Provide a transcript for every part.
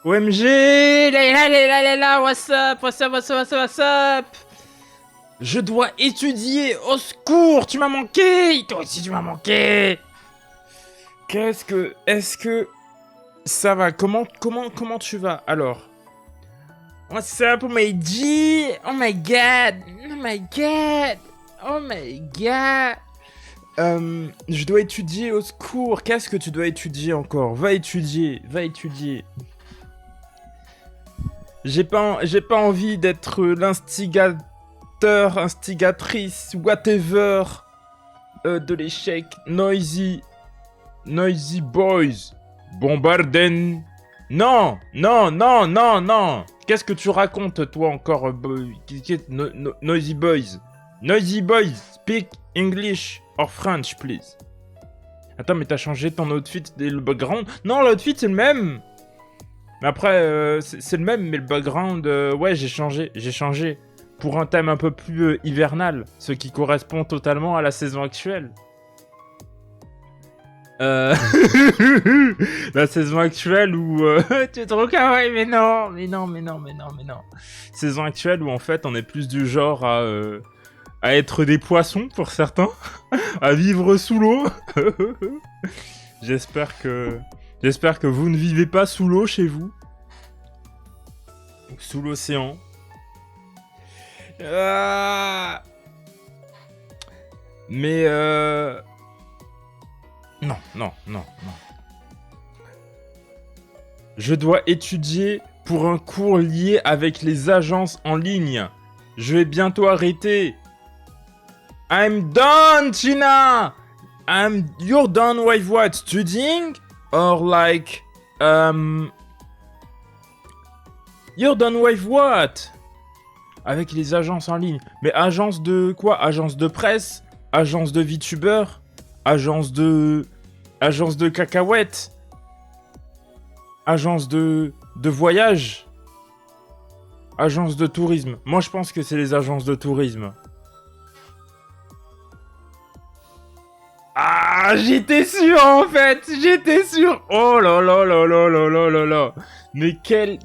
OMG, là, what's up, what's up, what's up, what's up, what's up? Je dois étudier, au secours, tu m'as manqué, toi aussi tu m'as manqué. Est-ce que ça va? Comment tu vas? Alors, what's up, oh my G, oh my god, oh my god, oh my god. Je dois étudier, au secours. Qu'est-ce que tu dois étudier encore? Va étudier, va étudier. J'ai pas envie d'être l'instigateur, instigatrice, whatever de l'échec. Noisy boys. Bombarden. Non. Qu'est-ce que tu racontes, toi, encore, Noisy boys? Noisy boys, speak English or French, please. Attends, mais t'as changé ton outfit et le background? Non, l'outfit, c'est le même. Mais après, c'est le même, mais le background, ouais, j'ai changé. Pour un thème un peu plus hivernal, ce qui correspond totalement à la saison actuelle. La saison actuelle où... tu es trop kawaii, mais non. Saison actuelle où, en fait, on est plus du genre à être des poissons, pour certains. À vivre sous l'eau. J'espère que vous ne vivez pas sous l'eau chez vous. Sous l'océan. Mais Non. Je dois étudier pour un cours lié avec les agences en ligne. Je vais bientôt arrêter. I'm done, Tina! You're done with what? Studying? Or like... You're done with what? Avec les agences en ligne. Mais agence de quoi? Agence de presse? Agence de VTuber? Agence de cacahuètes? Agence de voyage? Agence de tourisme? Moi, je pense que c'est les agences de tourisme. Ah, j'étais sûr, en fait. J'étais sûr. Oh là là. Mais quel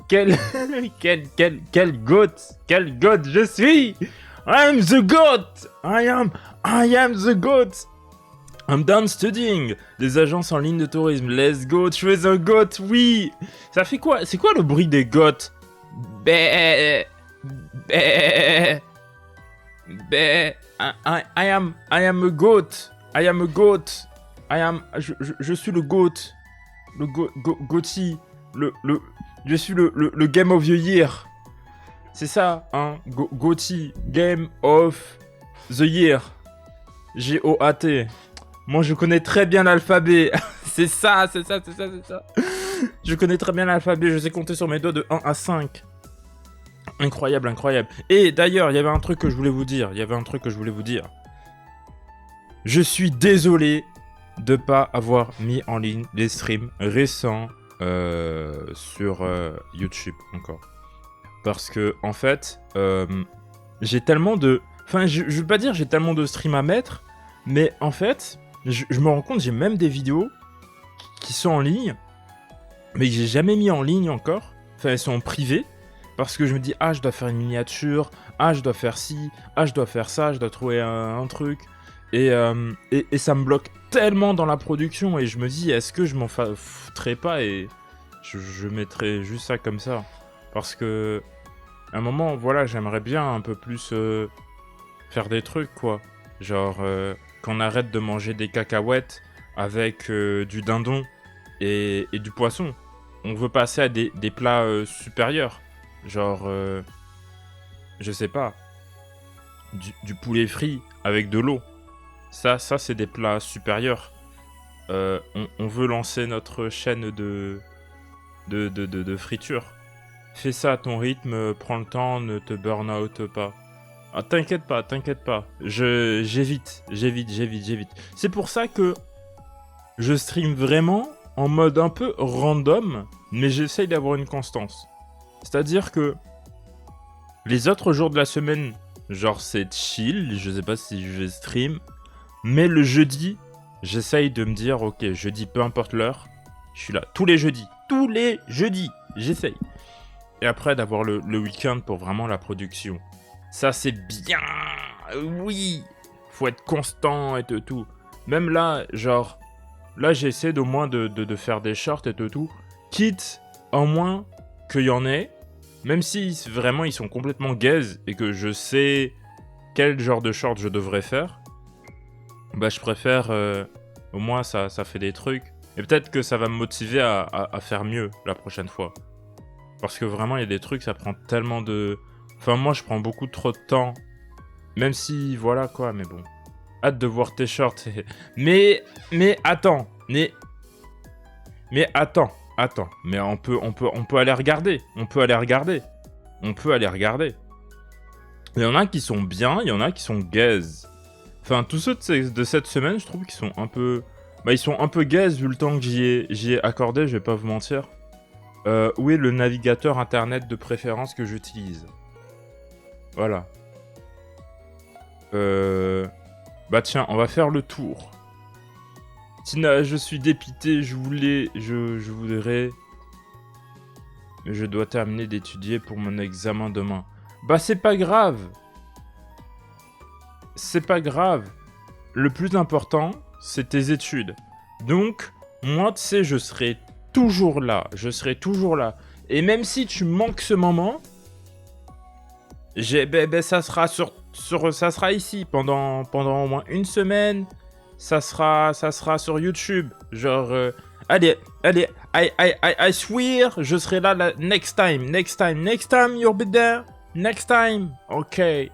goat. Quel goat je suis. I am the goat. I am the goat. I'm done studying. Les agences en ligne de tourisme. Let's go. Tu es un goat, oui. Ça fait quoi? C'est quoi le bruit des goats? Bé. I am a goat. I am a goat. Je suis le goat. Le goaty. Je suis le Game of the Year. C'est ça, hein? Goaty. Game of the Year. G-O-A-T. Moi, je connais très bien l'alphabet. C'est ça. Je connais très bien l'alphabet. Je sais compter sur mes doigts de 1 à 5. Incroyable. Et d'ailleurs, il y avait un truc que je voulais vous dire. Je suis désolé de pas avoir mis en ligne les streams récents sur YouTube encore. Parce que, en fait, j'ai tellement de... Enfin, je veux pas dire j'ai tellement de streams à mettre, mais en fait, je me rends compte, j'ai même des vidéos qui sont en ligne, mais que j'ai jamais mis en ligne encore. Enfin, elles sont en privé, parce que je me dis, ah, je dois faire une miniature, ah, je dois faire ci, ah, je dois faire ça, je dois trouver un truc. Et ça me bloque tellement dans la production, et je me dis, est-ce que je m'en foutrais pas et je mettrais juste ça comme ça? Parce que, à un moment, voilà, j'aimerais bien un peu plus faire des trucs, quoi. Genre, qu'on arrête de manger des cacahuètes avec du dindon et du poisson. On veut passer à des plats supérieurs. Genre, je sais pas, du poulet frit avec de l'eau. Ça c'est des plats supérieurs. On veut lancer notre chaîne de friture. Fais ça à ton rythme, prends le temps, ne te burn out pas. Ah, t'inquiète pas. J'évite. C'est pour ça que je stream vraiment en mode un peu random, mais j'essaye d'avoir une constance. C'est-à-dire que les autres jours de la semaine, genre c'est chill, je sais pas si je vais stream, mais le jeudi, j'essaye de me dire, ok, jeudi, peu importe l'heure, je suis là tous les jeudis. j'essaye. Et après, d'avoir le week-end pour vraiment la production. Ça, c'est bien. Oui. Faut être constant et tout. Même là, genre... Là, j'essaie au moins de faire des shorts et tout. Quitte, au moins, qu'il y en ait. Même si vraiment ils sont complètement gaze et que je sais quel genre de short je devrais faire. Bah, je préfère... au moins, ça fait des trucs. Et peut-être que ça va me motiver à faire mieux la prochaine fois. Parce que vraiment, il y a des trucs, ça prend tellement de... Enfin, moi, je prends beaucoup trop de temps. Même si, voilà quoi, mais bon. Hâte de voir tes shorts. Mais attends. Mais attends. Mais on peut aller regarder. On peut aller regarder. Il y en a qui sont bien, il y en a qui sont gaze. Enfin, tous ceux de cette semaine, je trouve qu'ils sont un peu... Bah, ils sont un peu gaze vu le temps que j'y ai accordé, je vais pas vous mentir. Où est le navigateur internet de préférence que j'utilise? Voilà. Bah tiens, on va faire le tour. Tina, je suis dépité, je voudrais... Mais je dois terminer d'étudier pour mon examen demain. Bah c'est pas grave. C'est pas grave. Le plus important, c'est tes études. Donc, moi, tu sais, je serai toujours là. Et même si tu manques ce moment, ça sera ici pendant au moins une semaine. Ça sera sur YouTube. Genre, allez, I swear, je serai là next time, you'll be there. Next time, okay.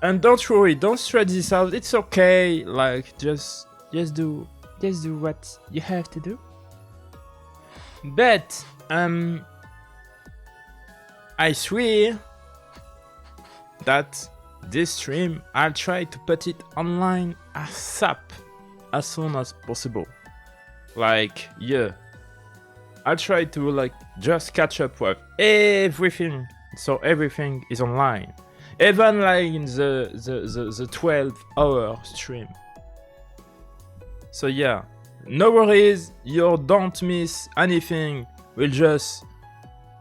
And don't worry, don't stress this out. It's okay. Like, just do what you have to do. But, I swear that this stream, I'll try to put it online ASAP, as soon as possible. Like, yeah. I'll try to, like, just catch up with everything. So everything is online. Even like in the 12-hour stream. So yeah, no worries, you don't miss anything. We'll just,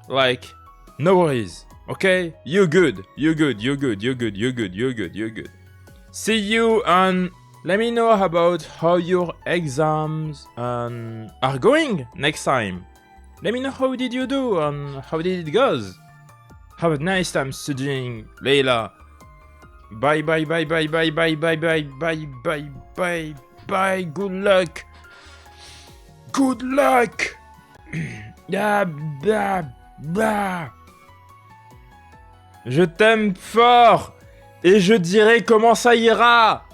like, no worries, okay? You're good. See you, and let me know about how your exams are going next time. Let me know how did you do and how did it goes. Have a nice time studying, Layla. Bye. Good luck. Je t'aime fort et je dirai comment ça ira.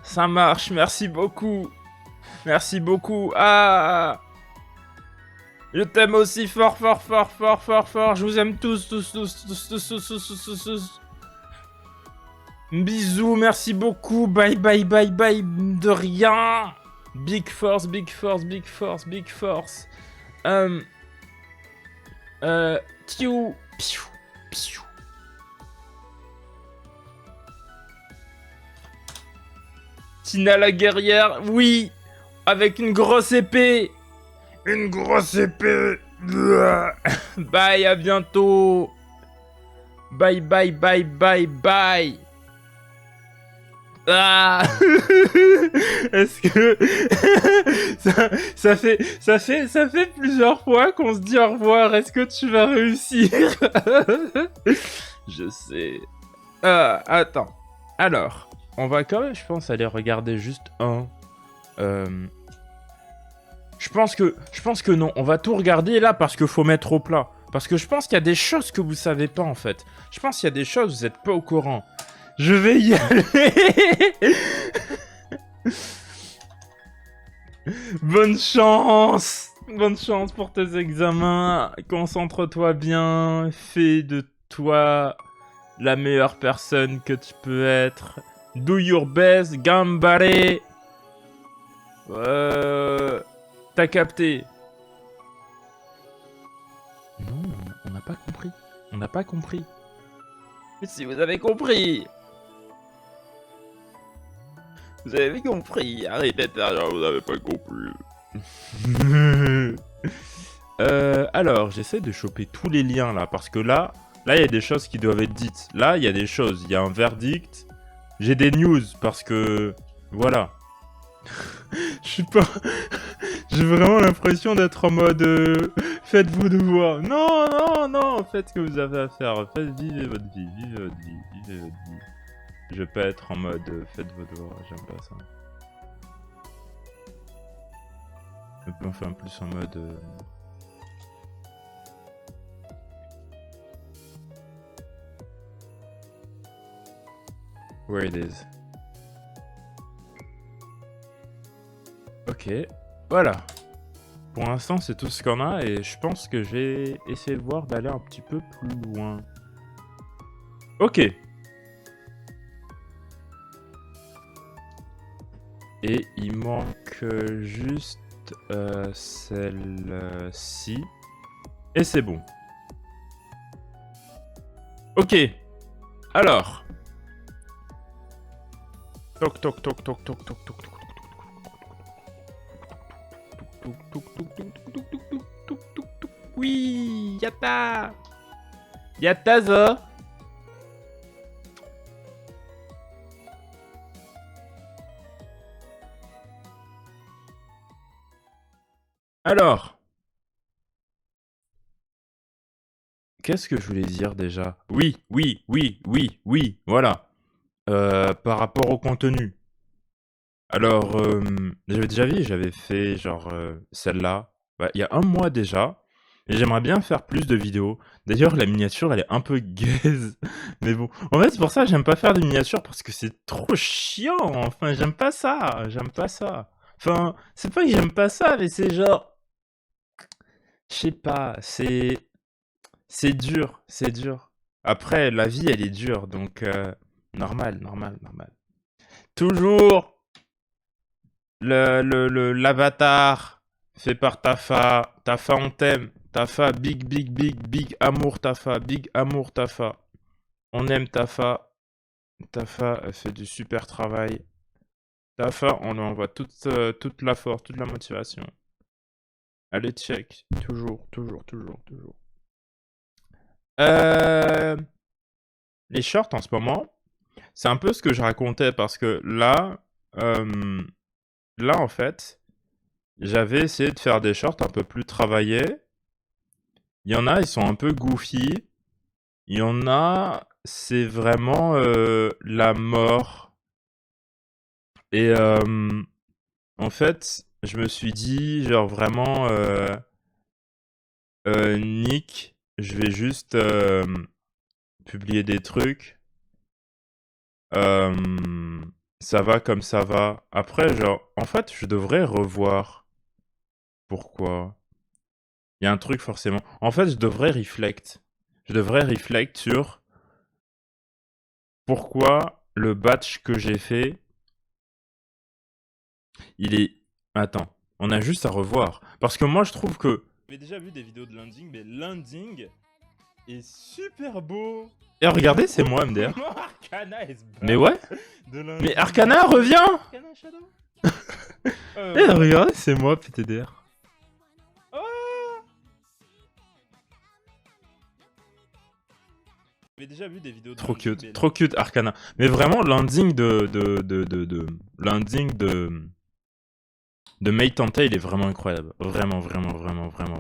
Ça marche, merci beaucoup. Ah. Je t'aime aussi fort. Je vous aime tous. Bisous, merci beaucoup. Bye. De rien. Big force. Piou. Tina la guerrière, oui. Avec une grosse épée. Bye, à bientôt. Bye. Ah. Est-ce que ça fait plusieurs fois qu'on se dit au revoir. Est-ce que tu vas réussir? Je sais. Attends. Alors, on va quand même, je pense, aller regarder juste un. Je pense que non, on va tout regarder là parce qu'il faut mettre au plat. Parce que je pense qu'il y a des choses que vous savez pas en fait. Je pense qu'il y a des choses, vous êtes pas au courant. Je vais y aller. Bonne chance pour tes examens. Concentre-toi bien. Fais de toi la meilleure personne que tu peux être. Do your best, gambare. T'as capté? Non, on n'a pas compris. Mais si vous avez compris. Vous avez compris. Arrêtez de dire, vous avez pas compris. Alors, j'essaie de choper tous les liens là, parce que là, il y a des choses qui doivent être dites. Là, il y a des choses, il y a un verdict. J'ai des news, parce que... Voilà. Je suis pas... J'ai vraiment l'impression d'être en mode... faites vos devoirs. Non, non, non, faites ce que vous avez à faire. Vivez votre vie, vivez votre vie, vivez votre vie. Je vais pas être en mode... faites vos devoirs, j'aime pas ça. Je peux en faire plus en mode... Where it is. Ok, voilà. Pour l'instant, c'est tout ce qu'on a et je pense que je vais essayer de voir d'aller un petit peu plus loin. Ok. Et il manque juste celle-ci. Et c'est bon. Ok. Alors. Toc toc toc toc toc toc toc toc. Oui, yatta! Yatta zo! Alors, qu'est-ce que je voulais dire déjà? Oui, voilà. Par rapport au contenu. Alors, j'avais déjà vu, j'avais fait genre celle-là, il y a un mois déjà, et j'aimerais bien faire plus de vidéos. D'ailleurs, la miniature, elle est un peu gaze, mais bon. En fait, c'est pour ça que j'aime pas faire de miniatures, parce que c'est trop chiant, enfin, j'aime pas ça. Enfin, c'est pas que j'aime pas ça, mais c'est genre... Je sais pas, c'est dur, c'est dur. Après, la vie, elle est dure, donc normal. Toujours l'avatar fait par Tafa. Tafa, on t'aime. Tafa, big amour Tafa. Big amour Tafa. On aime Tafa. Tafa fait du super travail. Tafa, on lui envoie toute la force, toute la motivation. Allez, check. Toujours. Les shorts en ce moment, c'est un peu ce que je racontais parce que là, en fait, j'avais essayé de faire des shorts un peu plus travaillés. Il y en a, ils sont un peu goofy. Il y en a, c'est vraiment la mort. Et en fait, je me suis dit, genre vraiment, Nick, je vais juste publier des trucs. Ça va comme ça va. Après, genre, en fait, je devrais revoir. Pourquoi? Il y a un truc forcément. En fait, je devrais reflect. Je devrais reflect sur pourquoi le batch que j'ai fait, il est... Attends, on a juste à revoir. Parce que moi, je trouve que... J'avais déjà vu des vidéos de landing, mais landing est super beau. Et regardez, c'est moi, MDR. Arcana is back. Mais ouais. Mais Arcana revient. Arcana Shadow. Et regardez, c'est moi, PTDR. J'avais déjà vu des vidéos de trop cute Arcana. Mais vraiment landing de Mei Tantei, il est vraiment incroyable. Vraiment.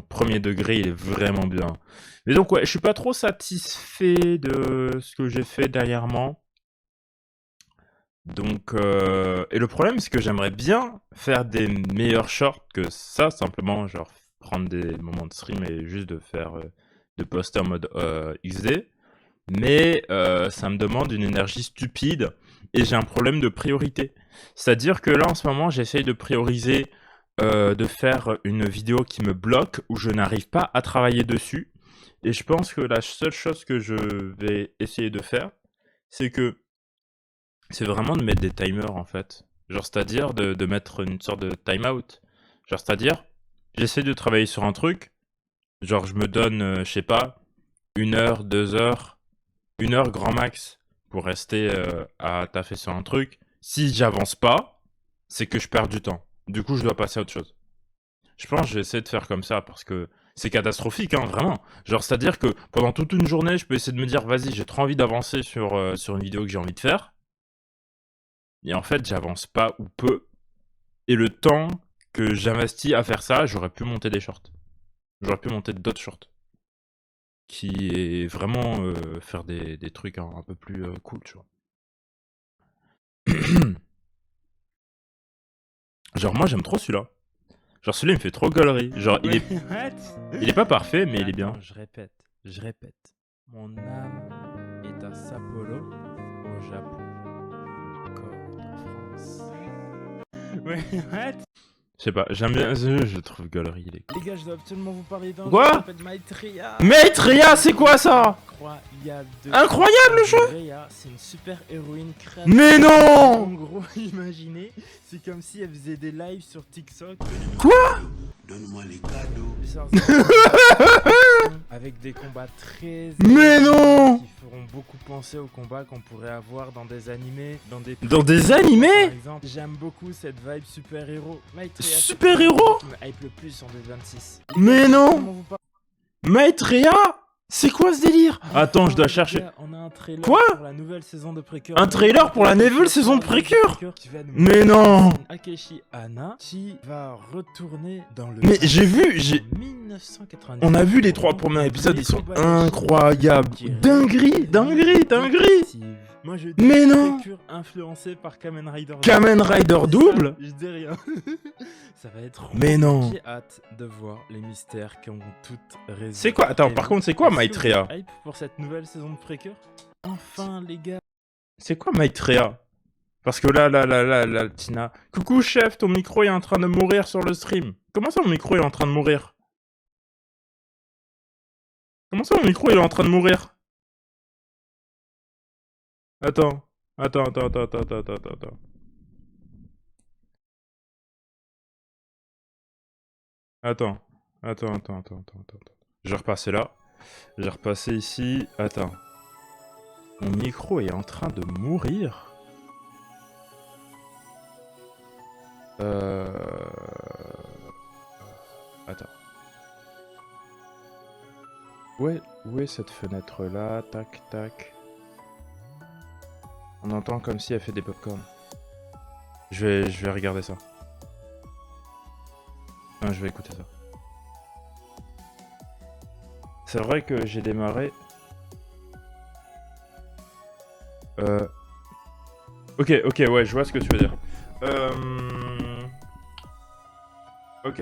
Premier degré, il est vraiment bien. Mais donc ouais, je suis pas trop satisfait de ce que j'ai fait dernièrement. Donc et le problème, c'est que j'aimerais bien faire des meilleurs shorts que ça, simplement genre prendre des moments de stream et juste de faire de poster en mode XD. Mais ça me demande une énergie stupide et j'ai un problème de priorité. C'est-à-dire que là, en ce moment, j'essaye de prioriser de faire une vidéo qui me bloque, où je n'arrive pas à travailler dessus. Et je pense que la seule chose que je vais essayer de faire, c'est vraiment de mettre des timers, en fait. Genre, c'est-à-dire de mettre une sorte de timeout. Genre, c'est-à-dire, j'essaie de travailler sur un truc, genre, je me donne, je sais pas, 1 heure, 2 heures, 1 heure grand max pour rester à taffer sur un truc. Si j'avance pas, c'est que je perds du temps. Du coup, je dois passer à autre chose. Je pense que je vais essayer de faire comme ça parce que c'est catastrophique, hein, vraiment. Genre, c'est-à-dire que pendant toute une journée, je peux essayer de me dire, vas-y, j'ai trop envie d'avancer sur une vidéo que j'ai envie de faire. Et en fait, j'avance pas ou peu. Et le temps que j'investis à faire ça, j'aurais pu monter des shorts. J'aurais pu monter d'autres shorts. Qui est vraiment faire des trucs un peu plus cool, tu vois. Genre, moi, j'aime trop celui-là. Genre, celui-là, il me fait trop gaulerie. Genre, il est pas parfait, mais il est bien. Attends, je répète. Mon âme est à Sao Paulo, au Japon, corps de France. Ouais, what? Je sais pas, j'aime bien ce jeu, je le trouve gaulerie. Il est... Les gars, je dois absolument vous parler d'un Quoi jeu qui s'appelle Maitreya. Maitreya, c'est quoi ça? Incroyable le jeu! Maitreya, c'est une super héroïne créative. Mais En non! gros, imaginez, c'est comme si elle faisait des lives sur TikTok. Quoi? Donne-moi les cadeaux. Avec des combats très Mais non! qui feront beaucoup penser aux combats qu'on pourrait avoir dans des animés, Dans des animés? par exemple. J'aime beaucoup cette vibe super-héros. Maitreya, c'est Super-héros? ce qui me hype le plus en 2026. Mais non! Comment vous parlez? Maitreya? C'est quoi ce délire? Attends, je dois chercher. On a un trailer Quoi? pour la nouvelle saison de Precure. Un trailer pour la nouvelle saison de Precure? Qui va nous Mais non! Akechi Hana qui va retourner dans le Mais j'ai vu, 1990. on a vu les 3 premiers épisodes, ils sont incroyables. Dinguerie. Moi je dis Mais non! Precure influencé par Kamen Rider. Kamen Rider double? Je dis rien. Ça va être. Mais non! J'ai hâte de voir les mystères qui ont toutes raison. C'est quoi? Attends, par contre, c'est quoi Maitreya? Hype pour cette nouvelle saison de Precure? Enfin les gars. C'est quoi Maitreya? Parce que là, Tina. Coucou chef, ton micro est en train de mourir sur le stream. Comment ça, mon micro est en train de mourir? Comment ça, mon micro est en train de mourir? Attends. Attends. Je vais repasser là. Je vais repasser ici. Attends. Mon micro est en train de mourir? Attends. Où est cette fenêtre là? Tac. On entend comme si elle fait des popcorn. Je vais regarder ça. Non, je vais écouter ça. C'est vrai que j'ai démarré. Ok, ouais, je vois ce que tu veux dire. Ok.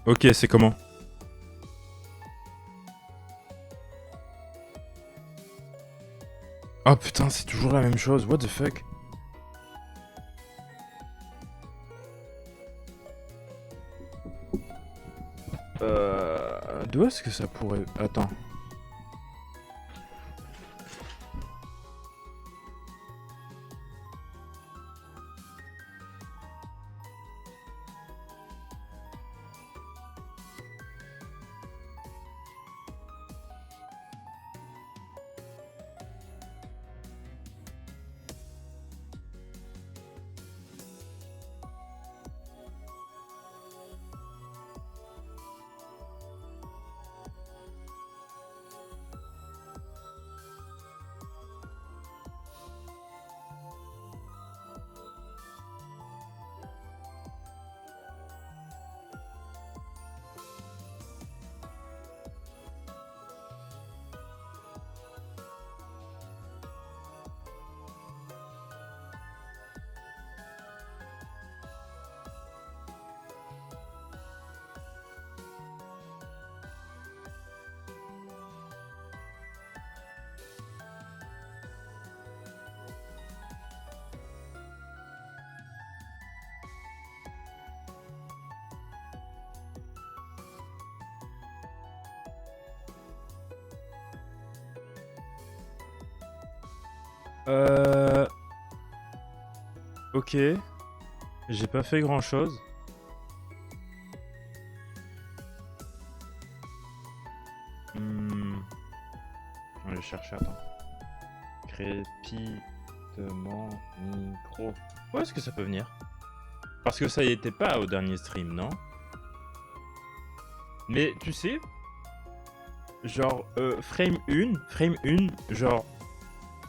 Ok, c'est comment? Oh putain, c'est toujours la même chose, what the fuck? D'où est-ce que ça pourrait... Attends. Ok. J'ai pas fait grand chose. Je vais chercher, attends. Crépitement micro. Où est-ce que ça peut venir? Parce que ça y était pas au dernier stream, non? Mais tu sais, genre, frame 1, genre,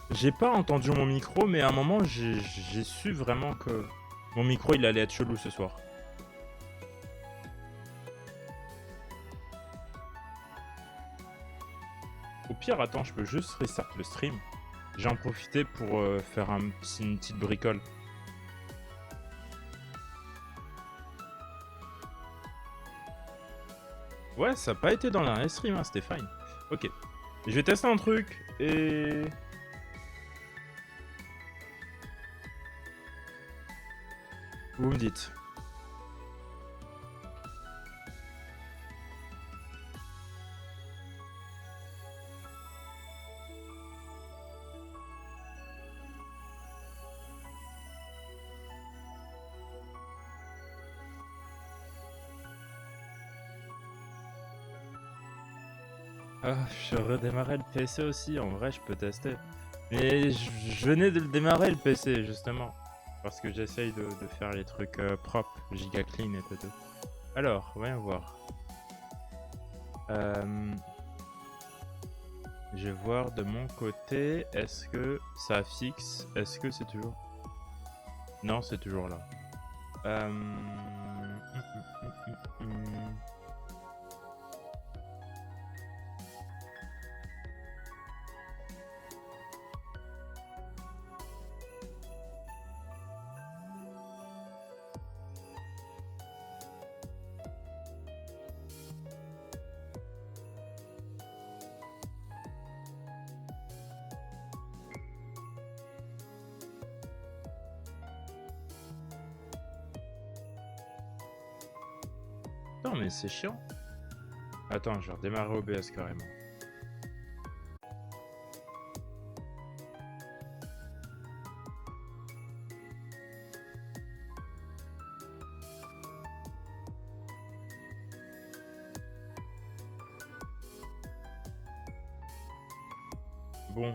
j'ai pas entendu mon micro, mais à un moment, j'ai su vraiment que mon micro, il allait être chelou ce soir. Au pire, attends, je peux juste restart le stream. J'ai en profité pour faire une petite bricole. Ouais, ça n'a pas été dans la stream, hein, c'était fine. Ok. Je vais tester un truc et... Vous me dites. Ah, je redémarrais le PC aussi, en vrai je peux tester. Mais je venais de le démarrer le PC justement. Parce que j'essaye de faire les trucs propres, giga clean et tout. Alors, voyons voir. Je vais voir de mon côté, est-ce que ça fixe? Est-ce que c'est toujours... Non, c'est toujours là. Non mais c'est chiant. Attends, je vais redémarrer OBS carrément. Bon,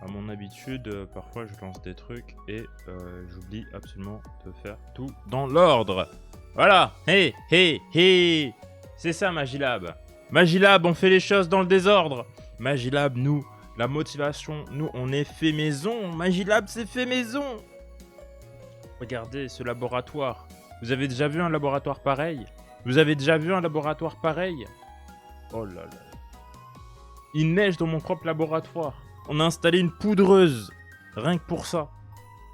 à mon habitude, parfois je lance des trucs et j'oublie absolument de faire tout dans l'ordre. Voilà, hey, hey, hey. C'est ça Magilab. Magilab, on fait les choses dans le désordre. Magilab, nous, la motivation, nous, on est fait maison. Magilab, c'est fait maison. Regardez ce laboratoire. Vous avez déjà vu un laboratoire pareil? Vous avez déjà vu un laboratoire pareil? Oh là là. Il neige dans mon propre laboratoire. On a installé une poudreuse. Rien que pour ça.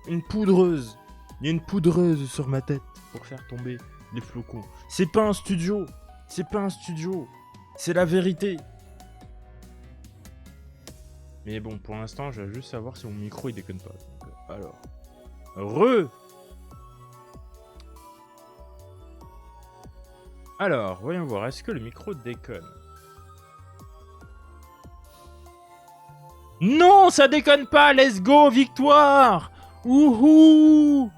Une poudreuse. Il y a une poudreuse sur ma tête pour faire tomber les flocons. C'est pas un studio. C'est pas un studio. C'est la vérité. Mais bon, pour l'instant, je vais juste savoir si mon micro il déconne pas. Donc, alors. Alors, voyons voir. Est-ce que le micro déconne? Non, ça déconne pas. Let's go, victoire. Wouhou.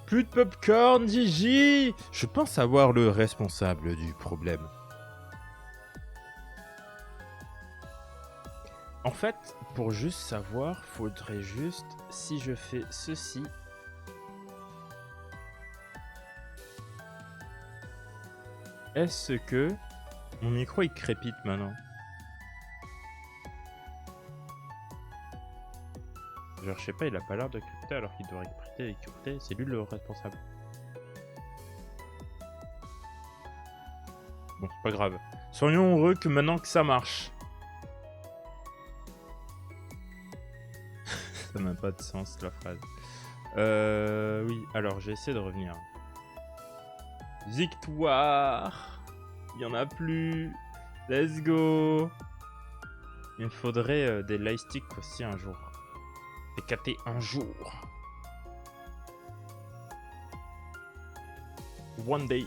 Plus de popcorn, Gigi. Je pense avoir le responsable du problème. En fait, pour juste savoir, faudrait juste, si je fais ceci... Est-ce que mon micro il crépite maintenant? Genre, je sais pas, il a pas l'air de crépiter alors qu'il devrait crépiter, c'est lui le responsable. Bon, c'est pas grave. Soyons heureux que maintenant que ça marche. Ça n'a pas de sens la phrase. Oui, alors j'ai essayé de revenir. Victoire! Il y en a plus. Let's go! Il me faudrait des lightsticks aussi un jour. Des KT un jour. One day.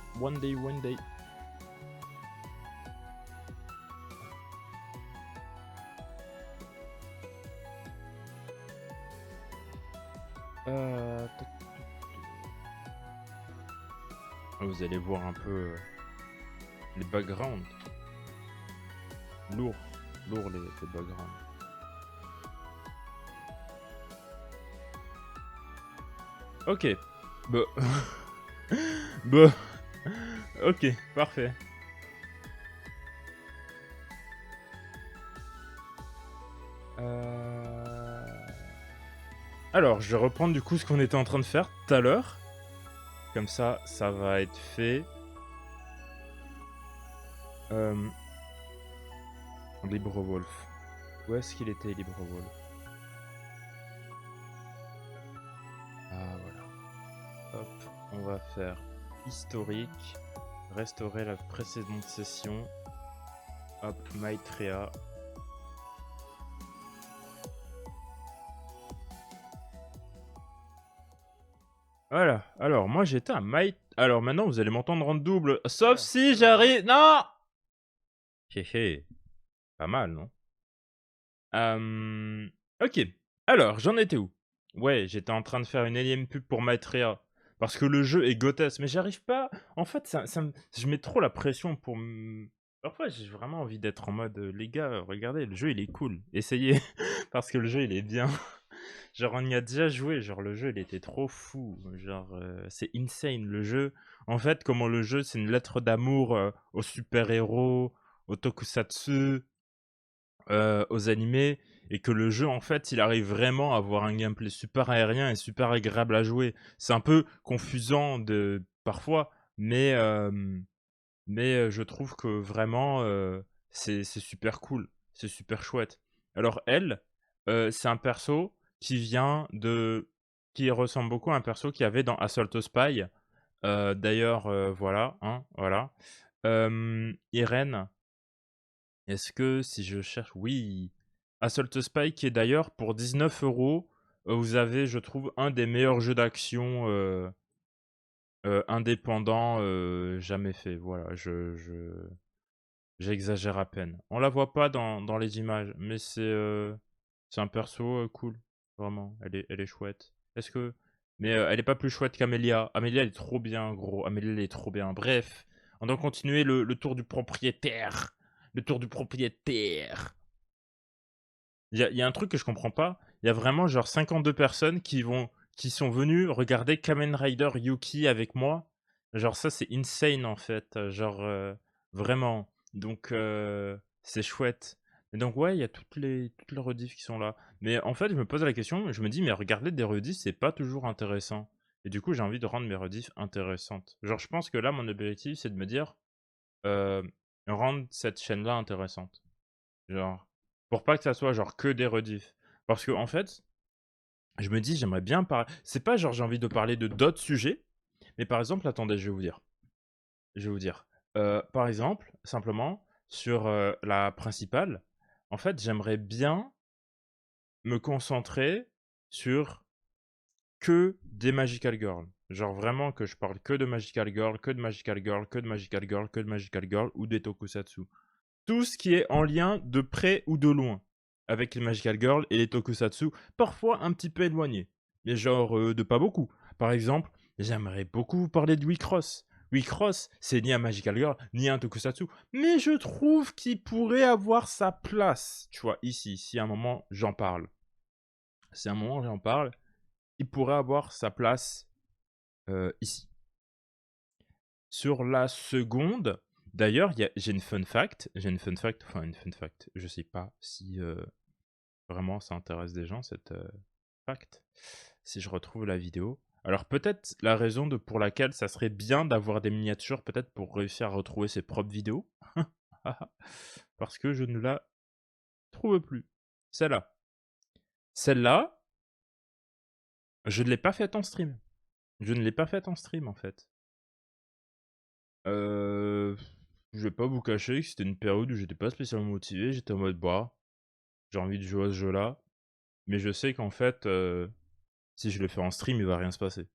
Vous allez voir un peu les backgrounds. Lourd les backgrounds. Ok. Bah. Bah. Ok, parfait. Alors, je vais reprendre du coup ce qu'on était en train de faire tout à l'heure. Comme ça va être fait. LibreWolf. Où est-ce qu'il était, LibreWolf? Ah, voilà. Hop, on va faire historique. Restaurer la précédente session. Hop, Maitreya. Voilà, alors moi j'étais à Maitreya. Alors maintenant vous allez m'entendre en double. Sauf si j'arrive... Non. Hé, pas mal, non? Ok, alors j'en étais où? Ouais, j'étais en train de faire une énième pub pour Maitreya. Parce que le jeu est gothesque, mais j'arrive pas... En fait, je mets trop la pression pour... Parfois, j'ai vraiment envie d'être en mode... les gars, regardez, le jeu, il est cool. Essayez, parce que le jeu, il est bien. Genre, on y a déjà joué, genre, le jeu, il était trop fou. Genre, c'est insane, le jeu. En fait, comment le jeu, c'est une lettre d'amour aux super-héros, aux tokusatsu, aux animés, et que le jeu, en fait, il arrive vraiment à avoir un gameplay super aérien et super agréable à jouer. C'est un peu confusant parfois, mais je trouve que vraiment, c'est super cool, c'est super chouette. Alors elle, c'est un perso qui ressemble beaucoup à un perso qu'il y avait dans Assault on Spy. D'ailleurs, voilà, hein, voilà. Irène, est-ce que si je cherche... Oui, Assault on Spy qui est d'ailleurs pour 19 €, vous avez, je trouve, un des meilleurs jeux d'action indépendants jamais fait. Voilà, j'exagère à peine. On la voit pas dans les images, mais c'est un perso cool. Vraiment, elle est chouette. Est-ce que... Mais elle est pas plus chouette qu'Amelia. Amelia, elle est trop bien, gros. Amelia, elle est trop bien. Bref, on doit continuer le tour du propriétaire. Le tour du propriétaire. Il y a un truc que je comprends pas. Il y a vraiment genre 52 personnes qui sont venues regarder Kamen Rider Yuki avec moi. Genre ça, c'est insane en fait. Genre vraiment. Donc c'est chouette. Et donc ouais, il y a toutes les rediffs qui sont là. Mais en fait, je me pose la question, je me dis, mais regarder des rediffs, c'est pas toujours intéressant. Et du coup, j'ai envie de rendre mes rediffs intéressantes. Genre, je pense que là, mon objectif, c'est de me dire, euh, rendre cette chaîne-là intéressante. Genre, pour pas que ça soit genre que des rediffs. Parce que en fait, je me dis, j'aimerais bien parler. C'est pas genre j'ai envie de parler de d'autres sujets, mais par exemple, attendez, je vais vous dire. Je vais vous dire. Par exemple, simplement, sur la principale, en fait, j'aimerais bien me concentrer sur que des Magical Girls. Genre vraiment que je parle que de Magical Girl, que de Magical Girl, que de Magical Girl, que de Magical Girl ou des Tokusatsu. Tout ce qui est en lien de près ou de loin avec les Magical Girls et les Tokusatsu, parfois un petit peu éloignés, mais genre de pas beaucoup. Par exemple, j'aimerais beaucoup vous parler de Wicross. Wicross, c'est ni un Magical Girl, ni un Tokusatsu, mais je trouve qu'il pourrait avoir sa place. Tu vois, ici, si à un moment j'en parle. Si à un moment j'en parle, il pourrait avoir sa place ici. Sur la seconde, d'ailleurs, j'ai une fun fact. Je sais pas si vraiment ça intéresse des gens, cette fact. Si je retrouve la vidéo. Alors peut-être la raison pour laquelle ça serait bien d'avoir des miniatures, peut-être pour réussir à retrouver ses propres vidéos. Parce que je ne la trouve plus. Celle-là. Celle-là, je ne l'ai pas faite en stream. Je ne l'ai pas faite en stream, en fait. Je vais pas vous cacher que c'était une période où j'étais pas spécialement motivé. J'étais en mode, bah, j'ai envie de jouer à ce jeu-là. Mais je sais qu'en fait, si je le fais en stream, il va rien se passer.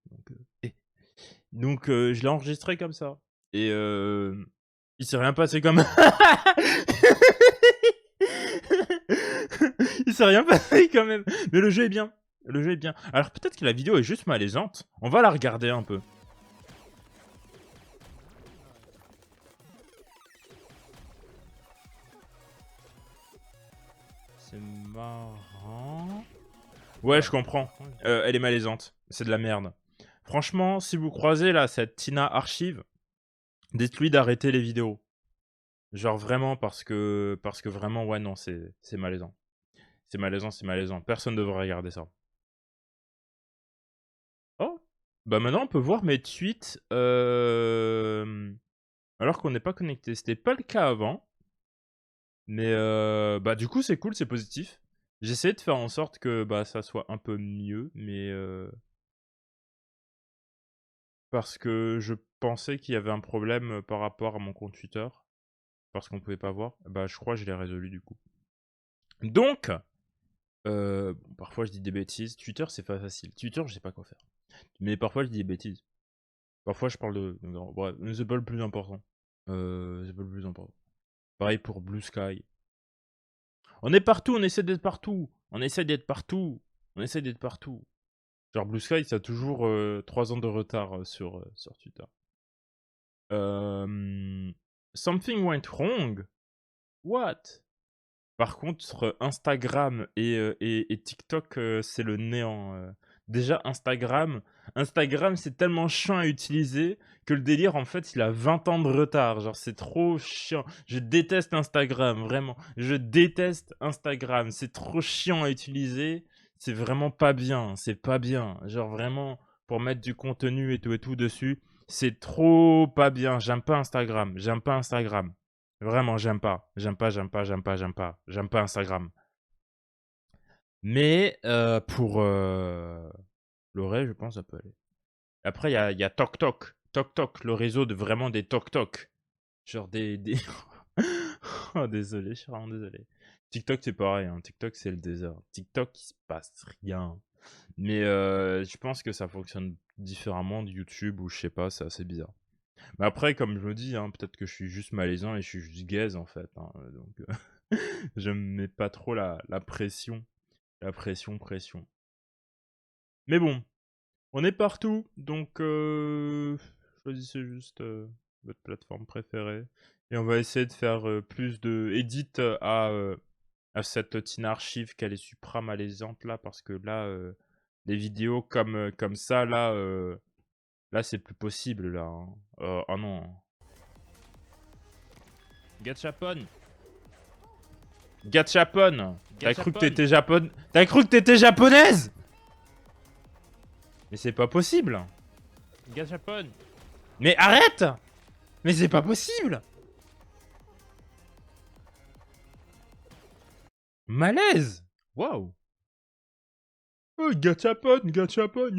Donc je l'ai enregistré comme ça. Et il s'est rien passé comme... Il s'est rien passé quand même. Mais le jeu est bien. Le jeu est bien. Alors peut-être que la vidéo est juste malaisante. On va la regarder un peu. c'est marrant. Ouais, je comprends. Elle est malaisante. C'est de la merde. Franchement, si vous croisez là cette Tina Archive, dites-lui d'arrêter les vidéos. Genre vraiment parce que vraiment ouais non c'est malaisant. C'est malaisant, c'est malaisant. Personne ne devrait regarder ça. Oh, bah maintenant on peut voir mes tweets alors qu'on n'est pas connecté. C'était pas le cas avant. Mais bah du coup c'est cool, c'est positif. J'essaie de faire en sorte que bah ça soit un peu mieux, mais parce que je pensais qu'il y avait un problème par rapport à mon compte Twitter, parce qu'on pouvait pas voir. Bah je crois que je l'ai résolu du coup. Donc, bon, parfois je dis des bêtises. Twitter c'est pas facile. Twitter je sais pas quoi faire. Mais parfois je dis des bêtises. Parfois je parle bref, mais c'est pas le plus important. C'est pas le plus important. Pareil pour Blue Sky. On est partout, on essaie d'être partout. On essaie d'être partout. On essaie d'être partout. Genre Blue Sky, ça a toujours 3 ans de retard sur Twitter. Something went wrong? What? Par contre, Instagram et TikTok, c'est le néant. Déjà, Instagram, c'est tellement chiant à utiliser que le délire, en fait, il a 20 ans de retard. Genre, c'est trop chiant. Je déteste Instagram, vraiment. Je déteste Instagram. C'est trop chiant à utiliser. C'est vraiment pas bien. C'est pas bien. Genre, vraiment, pour mettre du contenu et tout dessus, c'est trop pas bien. J'aime pas Instagram. J'aime pas Instagram. Vraiment, j'aime pas. J'aime pas, j'aime pas, j'aime pas, j'aime pas. J'aime pas Instagram. Mais pour l'oreille, je pense, ça peut aller. Après, il y a TokTok. TokTok, le réseau de vraiment des TokTok. Genre des... Oh, désolé, je suis vraiment désolé. TikTok, c'est pareil. Hein. TikTok, c'est le désert. TikTok, il se passe rien. Mais je pense que ça fonctionne différemment de YouTube ou je sais pas, c'est assez bizarre. Mais après, comme je me dis, hein, peut-être que je suis juste malaisant et je suis juste gaze en fait. Hein, donc, je me mets pas trop la pression. La pression. Mais bon, on est partout, donc choisissez juste votre plateforme préférée. Et on va essayer de faire plus de edit à cette Tina Archive qu'elle est supra malaisante là, parce que là, les vidéos comme ça, là c'est plus possible là. Hein. Oh non. Gachapon. Gachapon. T'as cru que t'étais T'as cru que t'étais japonaise? Mais c'est pas possible. Gachapon. Mais arrête. Mais c'est pas possible. Malaise. Waouh. Oh, gachapon, gachapon.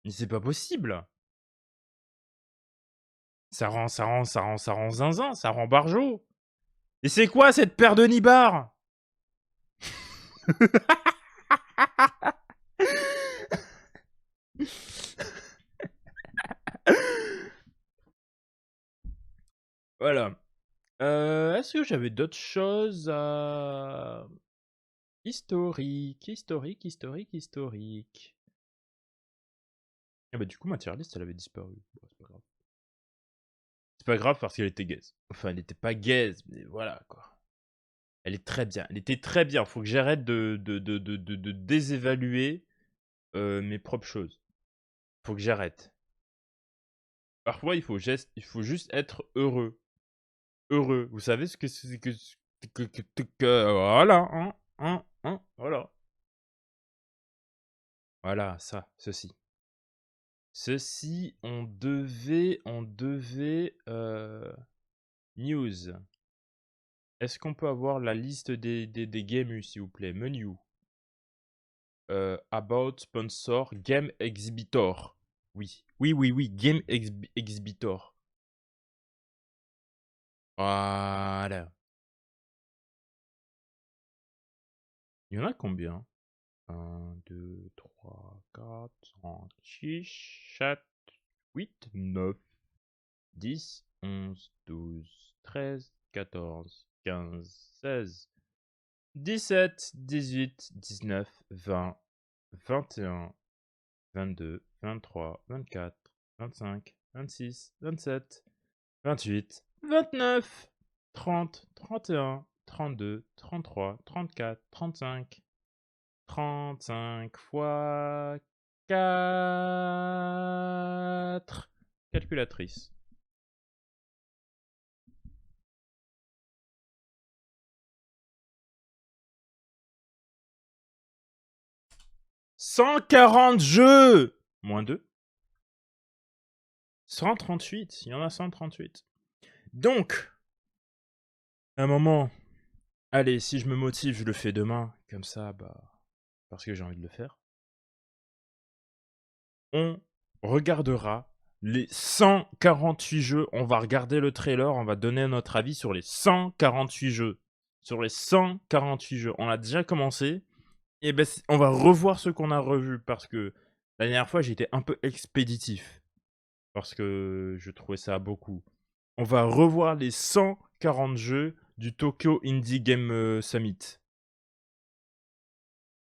Mais c'est pas possible. Ça rend zinzin, ça rend barjo. Et c'est quoi cette paire de nibards? Voilà. Est-ce que j'avais d'autres choses à... Historique. Ah bah du coup, ma tier list, elle avait disparu. Bon, c'est pas grave. C'est pas grave parce qu'elle était gaze. Enfin, elle était pas gaze, mais voilà, quoi. Elle est très bien. Elle était très bien. Faut que j'arrête de désévaluer mes propres choses. Faut que j'arrête. Parfois, il faut juste être heureux. Heureux. Vous savez ce que c'est voilà, voilà. Voilà, ça, ceci. Ceci, on devait news. Est-ce qu'on peut avoir la liste des games, s'il vous plaît? Menu. About sponsor game exhibitor. Oui. Oui. Game exhibitor. Voilà. Il y en a combien? 1, 2, 3, 4, 5, 6, 7, 8, 9, 10, 11, 12, 13, 14, 15, 16, 17, 18, 19, 20, 21, 22, 23, 24, 25, 26, 27, 28, 29, 30, 31, 32, 33, 34, 35. 35 fois 4. Calculatrice. « 140 jeux !» Moins 2. 138. Il y en a 138. Donc, à un moment, allez, si je me motive, je le fais demain. Comme ça, parce que j'ai envie de le faire. On regardera les 148 jeux. On va regarder le trailer. On va donner notre avis sur les 148 jeux. Sur les 148 jeux. On a déjà commencé. Et ben, on va revoir ce qu'on a revu. Parce que la dernière fois, j'étais un peu expéditif. Parce que je trouvais ça beaucoup. On va revoir les 140 jeux du Tokyo Indie Game Summit.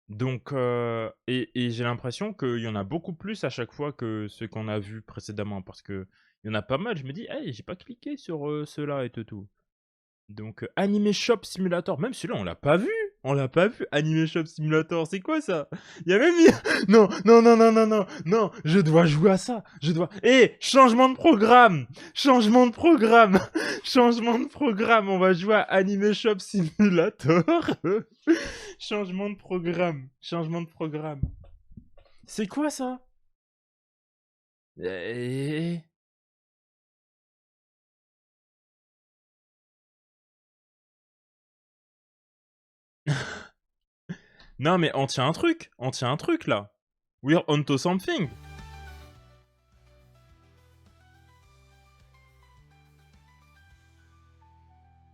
Donc, et j'ai l'impression qu'il y en a beaucoup plus à chaque fois que ceux qu'on a vus précédemment. Parce qu'il y en a pas mal. Je me dis, hey, j'ai pas cliqué sur ceux-là et tout. Donc, Anime Shop Simulator. Même celui-là, on l'a pas vu. On l'a pas vu. Anime Shop Simulator. C'est quoi ça? Il y a même. Non, non, non, non, non, non. Non, je dois jouer à ça. Je dois. Changement de programme. Changement de programme. Changement de programme. On va jouer à Anime Shop Simulator. Changement de programme. Changement de programme. C'est quoi ça? Non, mais on tient un truc. On tient un truc là. We're onto something.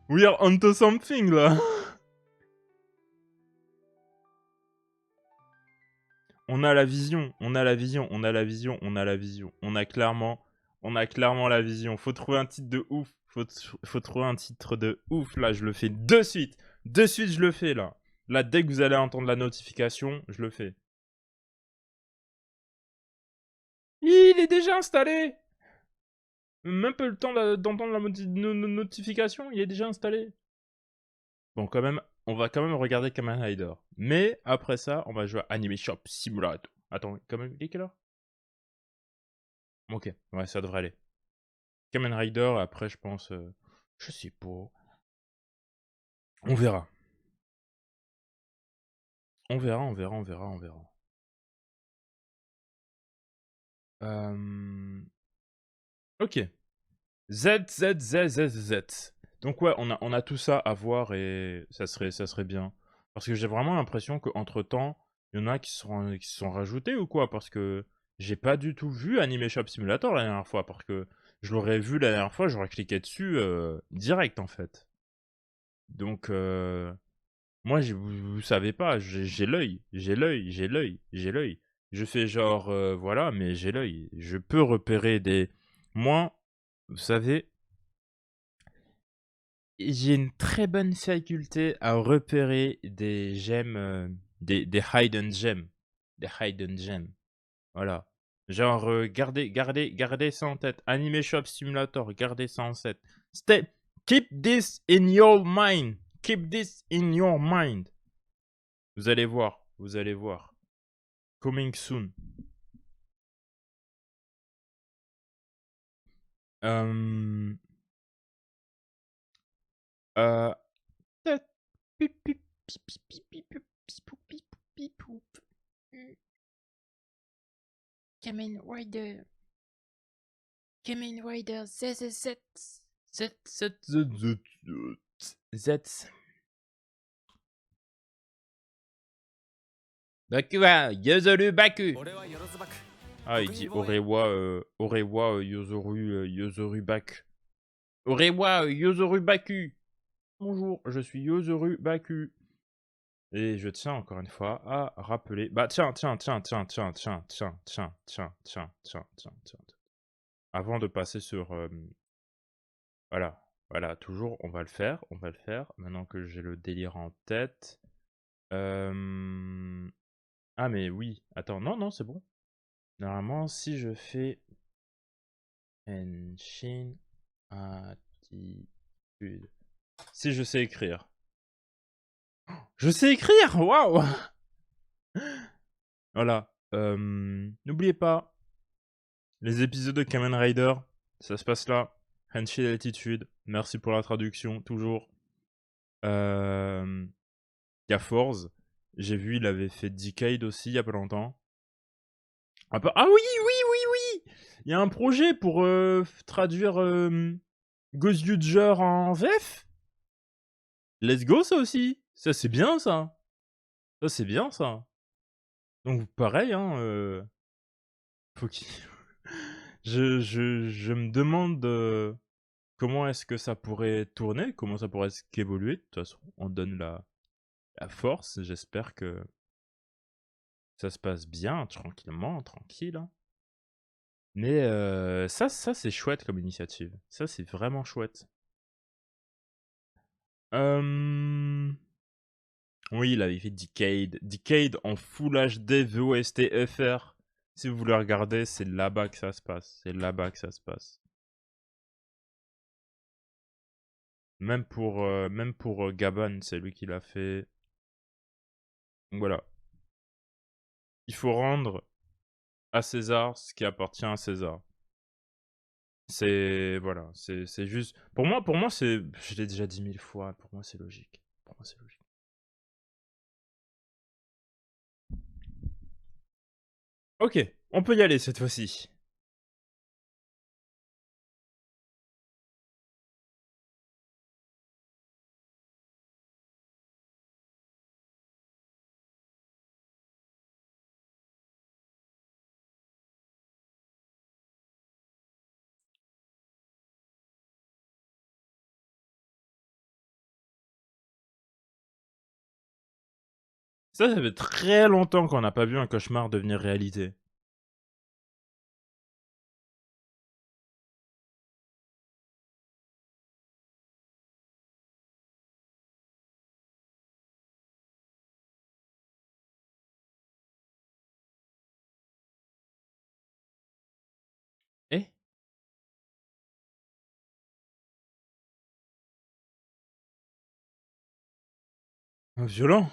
We're onto something là. On a la vision, on a la vision, on a la vision, on a la vision. On a clairement la vision. Faut trouver un titre de ouf. Faut trouver un titre de ouf. Là, je le fais de suite. De suite, je le fais là. Là, dès que vous allez entendre la notification, je le fais. Il est déjà installé. Même pas le temps d'entendre la notification, il est déjà installé. Bon, quand même, on va quand même regarder Kamen Rider. Mais après ça, on va jouer à Anime Shop Simulator. Attends, quand même, il est quelle heure? Ok, ouais, ça devrait aller. Kamen Rider, après, je pense... je sais pas. On verra. On verra, on verra, on verra, on verra. Ok. Z, Z, Z, Z, Z. Donc ouais, on a tout ça à voir et ça serait bien. Parce que j'ai vraiment l'impression qu'entre temps, il y en a qui se sont rajoutés ou quoi. Parce que j'ai pas du tout vu Anime Shop Simulator la dernière fois. Parce que je l'aurais vu la dernière fois, j'aurais cliqué dessus direct en fait. Donc moi, vous savez pas, j'ai l'œil, j'ai l'œil, j'ai l'œil, j'ai l'œil. Je fais genre voilà, mais j'ai l'œil. Je peux repérer des... Moi, vous savez, j'ai une très bonne faculté à repérer des gemmes, des hidden gems. Des hidden gems. Voilà. Genre, gardez ça en tête. Anime Shop Simulator, gardez ça en tête. Keep this in your mind. Keep this in your mind. Vous allez voir, vous allez voir. Coming soon. Kamen Rider. Kamen Rider ZZZ. Z. Baku wa Yozoru Baku. Ah, il dit Orewa Yozoru Baku. Orewa Yozoru Baku. Bonjour, je suis Yozoru Baku. Et je tiens encore une fois à rappeler... Bah tiens. Avant de passer sur... Voilà, toujours, on va le faire. Maintenant que j'ai le délire en tête. Ah mais oui, attends, non, c'est bon. Normalement, si je fais... Enshin Attitude... Si je sais écrire. Je sais écrire, waouh. Voilà. N'oubliez pas, les épisodes de Kamen Rider, ça se passe là. Henshi d'altitude. Merci pour la traduction, toujours. Il y a Force. J'ai vu, il avait fait Decade aussi, il y a pas longtemps. Ah oui, oui, oui, oui. Il y a un projet pour traduire Ghost Yuger en VF. Let's go, ça aussi. Ça, c'est bien, ça. Ça, c'est bien, ça. Donc, pareil, hein. Faut qu'il... je me demande comment est-ce que ça pourrait tourner, comment ça pourrait évoluer. De toute façon, on donne la force. J'espère que ça se passe bien, tranquillement, tranquille. Hein. Mais ça c'est chouette comme initiative. Ça, c'est vraiment chouette. Oui, il avait fait Decade. Decade en Full HD VOST FR. Si vous voulez regarder, c'est là-bas que ça se passe. C'est là-bas que ça se passe. Même pour Gabon, c'est lui qui l'a fait. Donc voilà. Il faut rendre à César ce qui appartient à César. C'est voilà, c'est juste. Pour moi, c'est. Je l'ai déjà dit 1000 fois. Pour moi, c'est logique. Pour moi, c'est logique. Ok, on peut y aller cette fois-ci. Ça fait très longtemps qu'on n'a pas vu un cauchemar devenir réalité. Eh? Violent?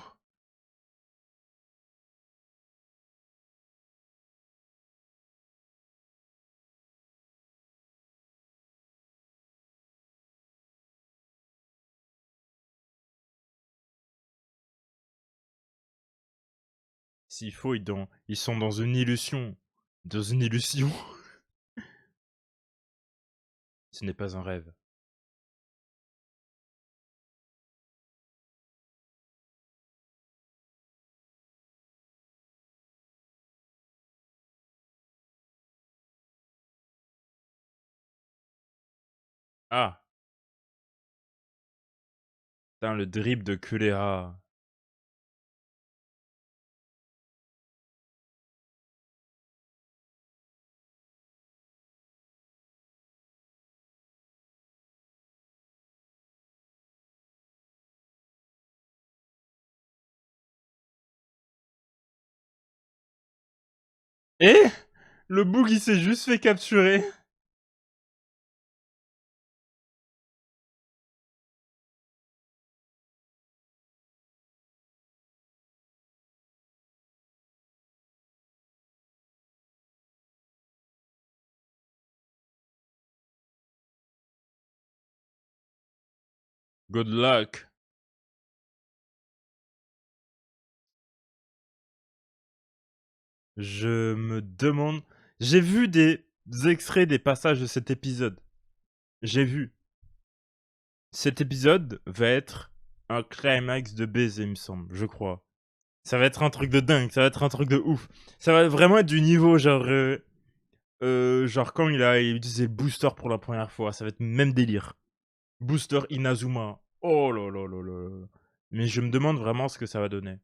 S'il faut, ils sont dans une illusion. Dans une illusion. Ce n'est pas un rêve. Ah, putain, le drip de Kulera. Eh? Le bug, il s'est juste fait capturer. Good luck. Je me demande. J'ai vu des extraits des passages de cet épisode. J'ai vu. Cet épisode va être un climax de baiser, il me semble, je crois. Ça va être un truc de dingue, ça va être un truc de ouf. Ça va vraiment être du niveau, genre quand il a utilisé Booster pour la première fois, ça va être même délire. Booster Inazuma. Oh là là là là. Mais je me demande vraiment ce que ça va donner.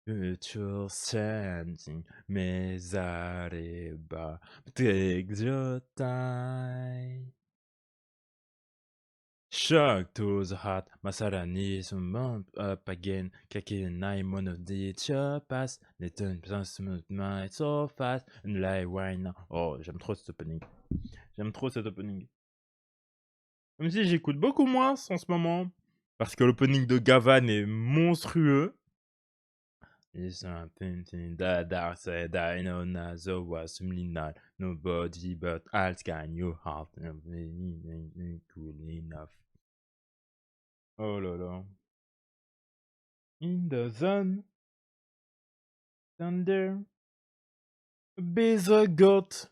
Future sending Mezareba. Take your time. Shock to the heart. Masara needs to mount up again. Kaki nai mono di pass. Les turn movement so fast. And like why now? Oh, j'aime trop cet opening. J'aime trop cet opening. Même si j'écoute beaucoup moins en ce moment. Parce que l'opening de Gavan est monstrueux. It's something that said I know not so was not nobody but else can you have cool enough. Oh là là. In the sun, thunder, be the goat.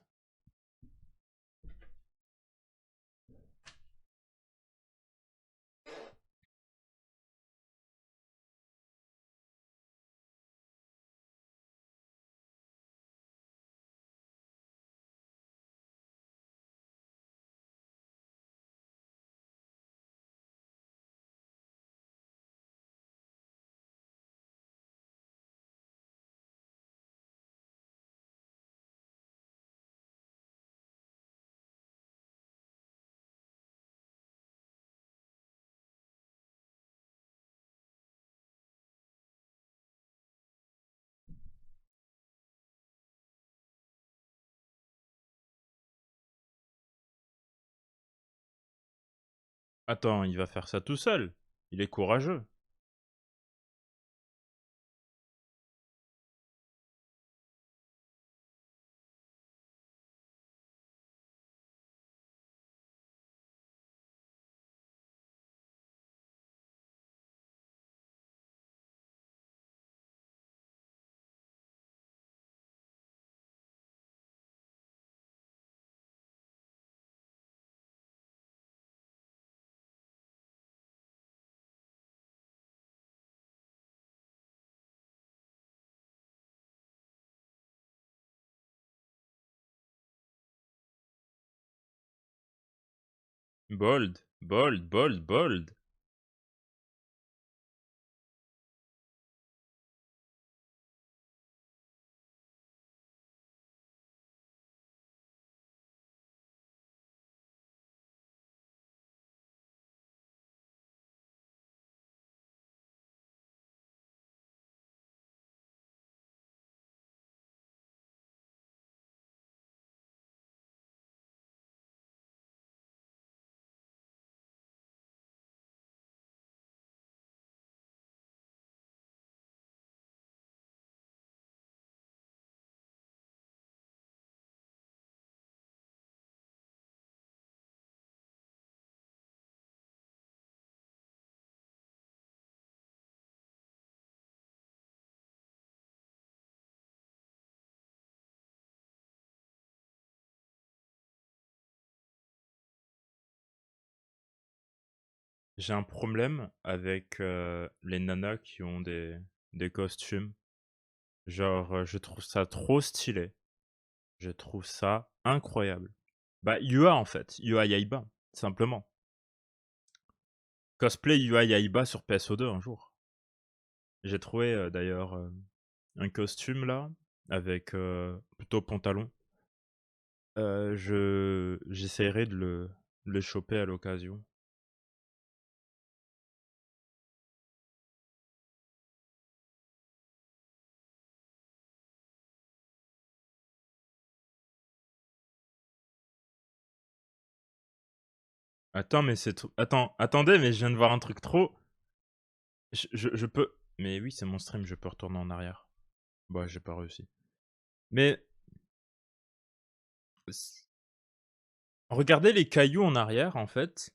Attends, il va faire ça tout seul. Il est courageux. Bold, bold, bold, bold. J'ai un problème avec les nanas qui ont des costumes. Genre, je trouve ça trop stylé. Je trouve ça incroyable. Bah, Yua en fait, Yua Yaiba, simplement. Cosplay Yua Yaiba sur PSO2 un jour. J'ai trouvé d'ailleurs un costume là, avec plutôt pantalon. J'essaierai de le choper à l'occasion. Attends, mais c'est tout. Attends, attendez, mais je viens de voir un truc trop. Je peux. Mais oui, c'est mon stream, je peux retourner en arrière. Bah, j'ai pas réussi. Mais. Regardez les cailloux en arrière, en fait.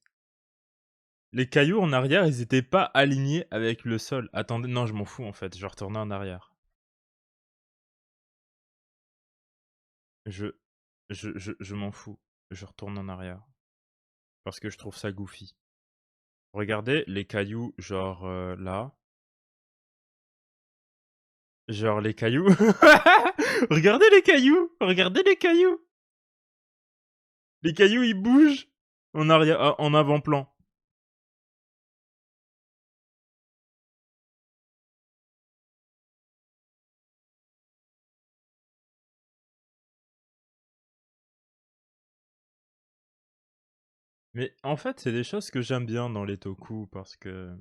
Les cailloux en arrière, ils étaient pas alignés avec le sol. Attendez, non, je m'en fous, en fait. Je vais retourner en arrière. Je. Je m'en fous. Je retourne en arrière. Parce que je trouve ça goofy. Regardez les cailloux, genre là. Genre les cailloux. Regardez les cailloux. Regardez les cailloux. Les cailloux, ils bougent en arrière, en avant-plan. Mais en fait, c'est des choses que j'aime bien dans les toku parce que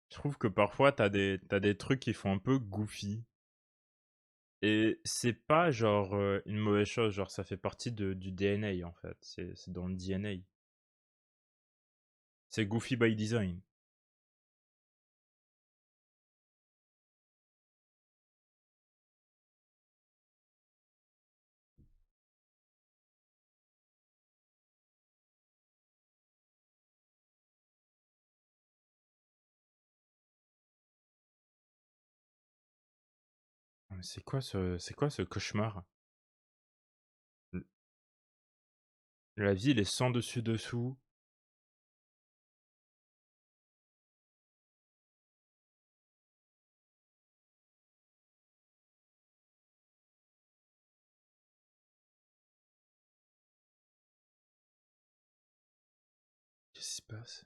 je trouve que parfois t'as des trucs qui font un peu goofy. Et c'est pas genre une mauvaise chose, genre ça fait partie du DNA en fait. C'est dans le DNA. C'est goofy by design. C'est quoi ce cauchemar? L La ville est sans dessus dessous. Qu'est-ce qui se passe?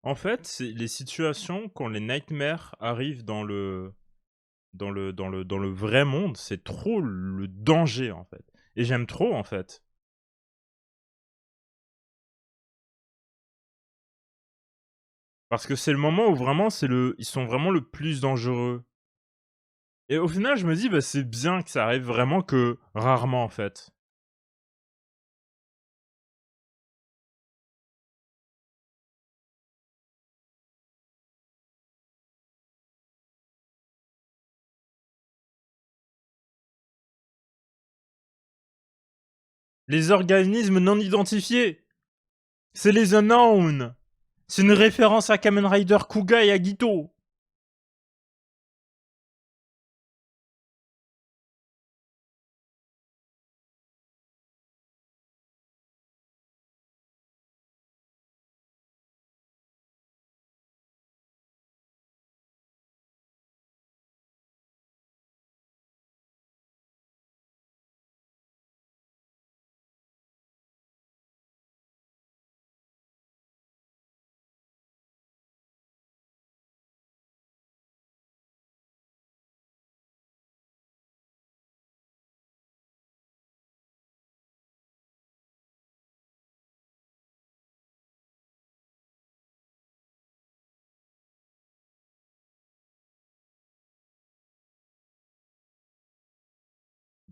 En fait, c'est les situations quand les nightmares arrivent dans le vrai monde, c'est trop le danger, en fait. Et j'aime trop, en fait. Parce que c'est le moment où vraiment ils sont vraiment le plus dangereux. Et au final, je me dis: «Bah, c'est bien que ça arrive vraiment que rarement, en fait». Les organismes non identifiés, c'est les unknown. C'est une référence à Kamen Rider Kuga et à Gito.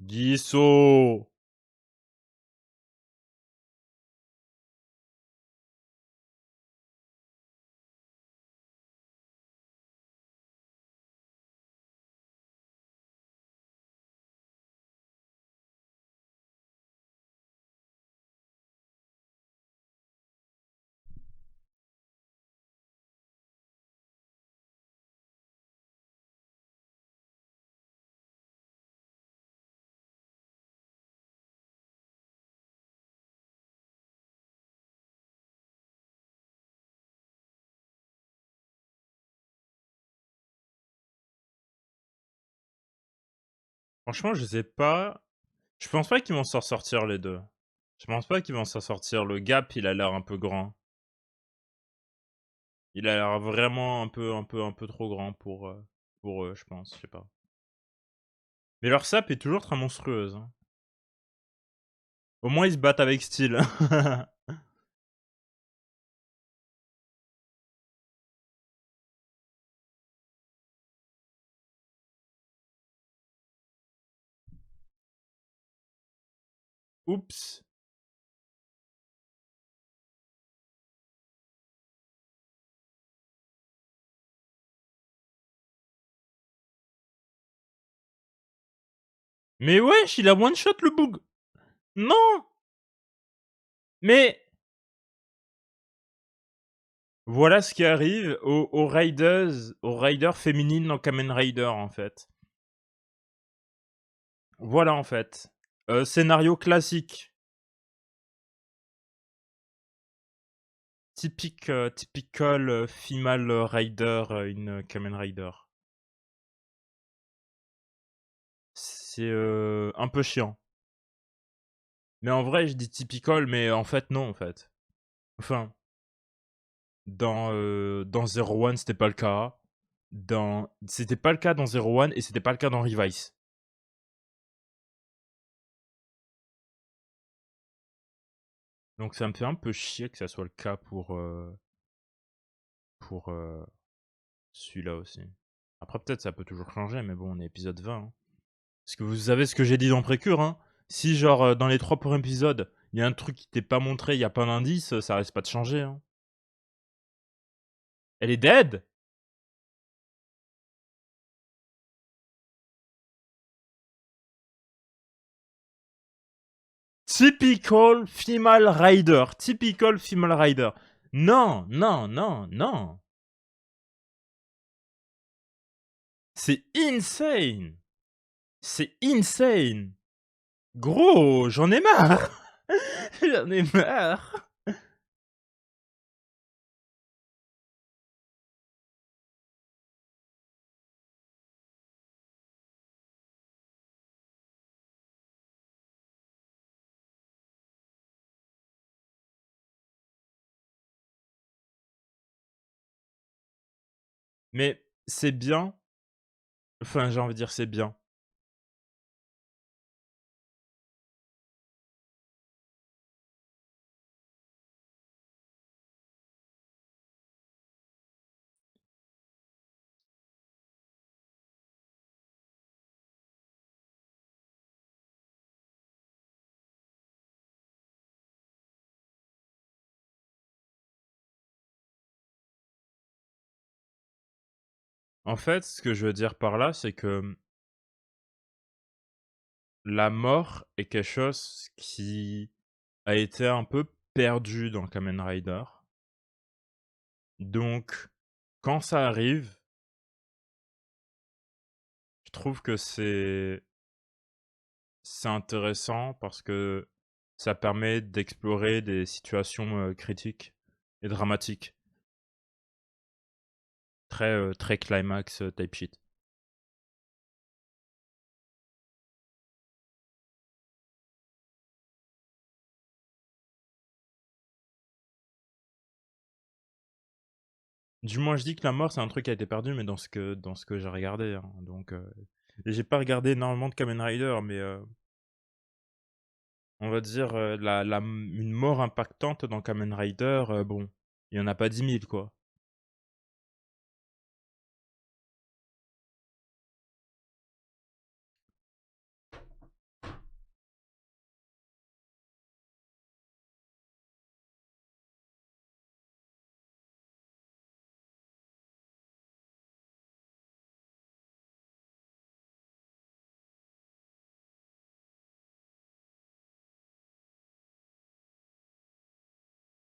Guisso. Franchement, je sais pas. Je pense pas qu'ils vont s'en sortir les deux. Je pense pas qu'ils vont s'en sortir. Le gap, il a l'air un peu grand. Il a l'air vraiment un peu trop grand pour eux, je pense. Je sais pas. Mais leur sap est toujours très monstrueuse, hein. Au moins, ils se battent avec style. Oups. Mais wesh, il a one shot le boug. Non. Mais voilà ce qui arrive aux riders féminines dans Kamen Rider, en fait. Voilà, en fait. Scénario classique. Typical female rider in Kamen Rider. C'est un peu chiant. Mais en vrai, je dis typical, mais en fait, non, en fait. Enfin, dans Zero One, c'était pas le cas. C'était pas le cas dans Zero One et c'était pas le cas dans Revice. Donc ça me fait un peu chier que ça soit le cas pour celui-là aussi. Après, peut-être ça peut toujours changer, mais bon, on est épisode 20. Hein. Parce que vous savez ce que j'ai dit dans Précure, hein. Si, genre, dans les 3 premiers épisodes, il y a un truc qui t'est pas montré, il y a pas d'indice, ça risque pas de changer, hein. Elle est dead? Typical female rider. Typical female rider. Non, non, non, non. C'est insane. C'est insane. Gros, j'en ai marre. J'en ai marre. Mais c'est bien. Enfin, j'ai envie de dire c'est bien. En fait, ce que je veux dire par là, c'est que la mort est quelque chose qui a été un peu perdu dans Kamen Rider. Donc, quand ça arrive, je trouve que c'est intéressant parce que ça permet d'explorer des situations critiques et dramatiques. Très climax type shit. Du moins, je dis que la mort, c'est un truc qui a été perdu, mais dans ce que j'ai regardé. Hein. Donc, et j'ai pas regardé énormément de Kamen Rider, mais on va dire une mort impactante dans Kamen Rider, bon, il y en a pas 10 000, quoi.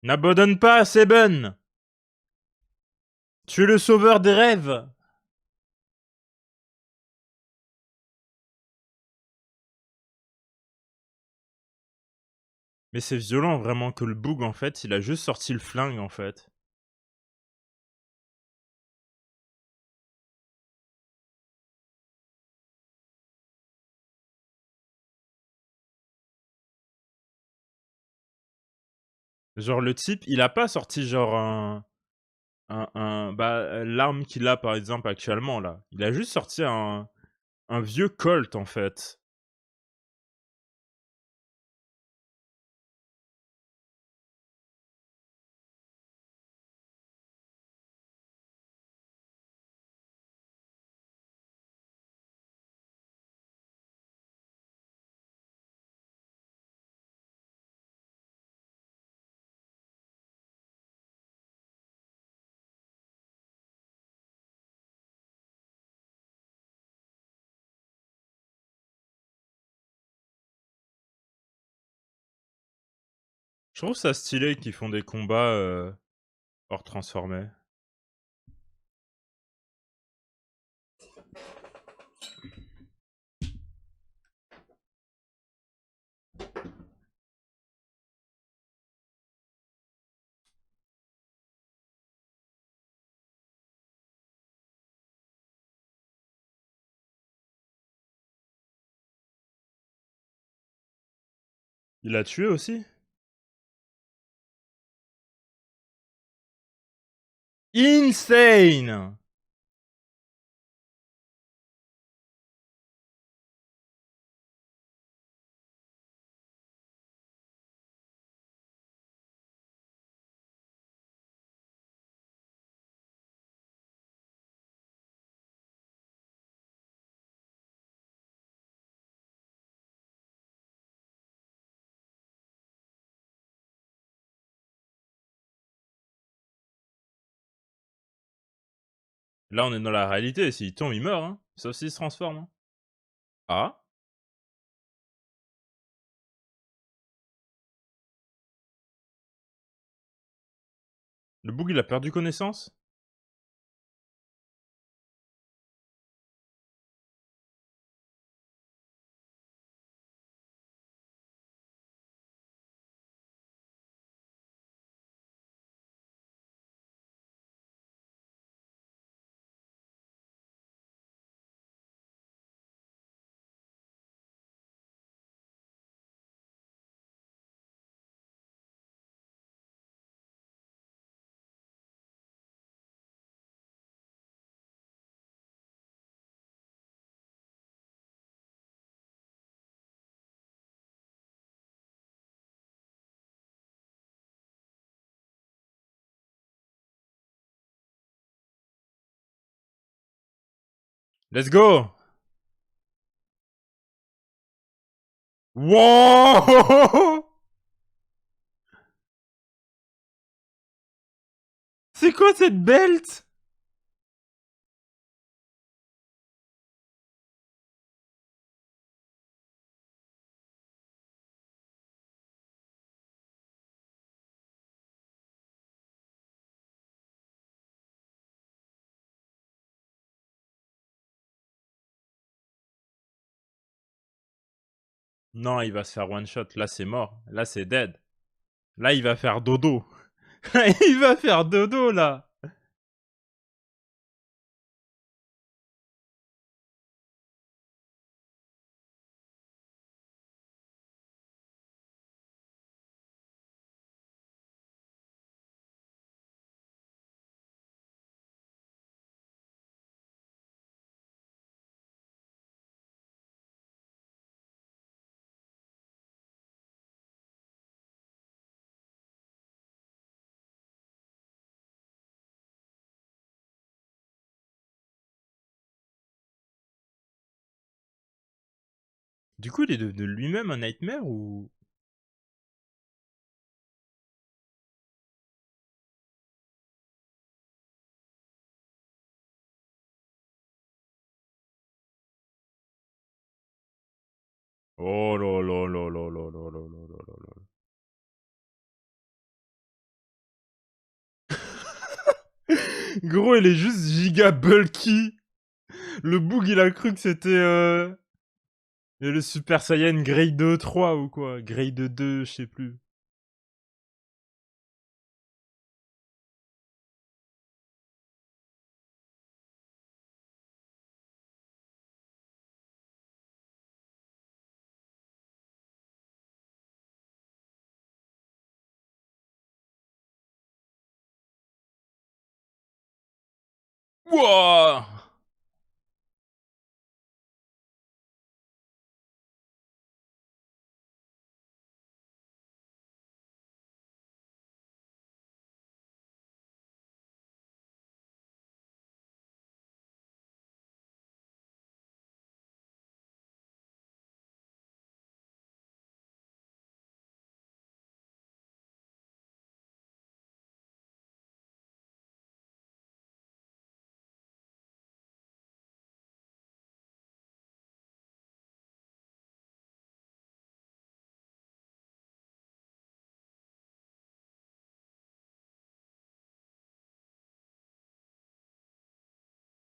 N'abandonne pas, Seben! Tu es le sauveur des rêves! Mais c'est violent vraiment que le Boog, en fait, il a juste sorti le flingue, en fait. Genre le type, il a pas sorti genre l'arme qu'il a par exemple actuellement là. Il a juste sorti un vieux Colt en fait. Je trouve ça stylé qu'ils font des combats, hors transformés. Il l'a tué aussi? Insane! Là, on est dans la réalité, s'il tombe, il meurt, hein. Sauf s'il se transforme, hein. Ah? Le boug, il a perdu connaissance? Let's go! Wow! C'est quoi cette belt? Non, il va se faire one shot. Là, c'est mort. Là, c'est dead. Là, il va faire dodo. Il va faire dodo, là. Du coup, il est devenu lui-même un nightmare ou... Oh là là là là là là là là là là. Gros, il est juste giga bulky. Le boug, il a cru que c'était le Super Saiyan Grade 3 ou quoi. Grade 2, je sais plus. Wouah!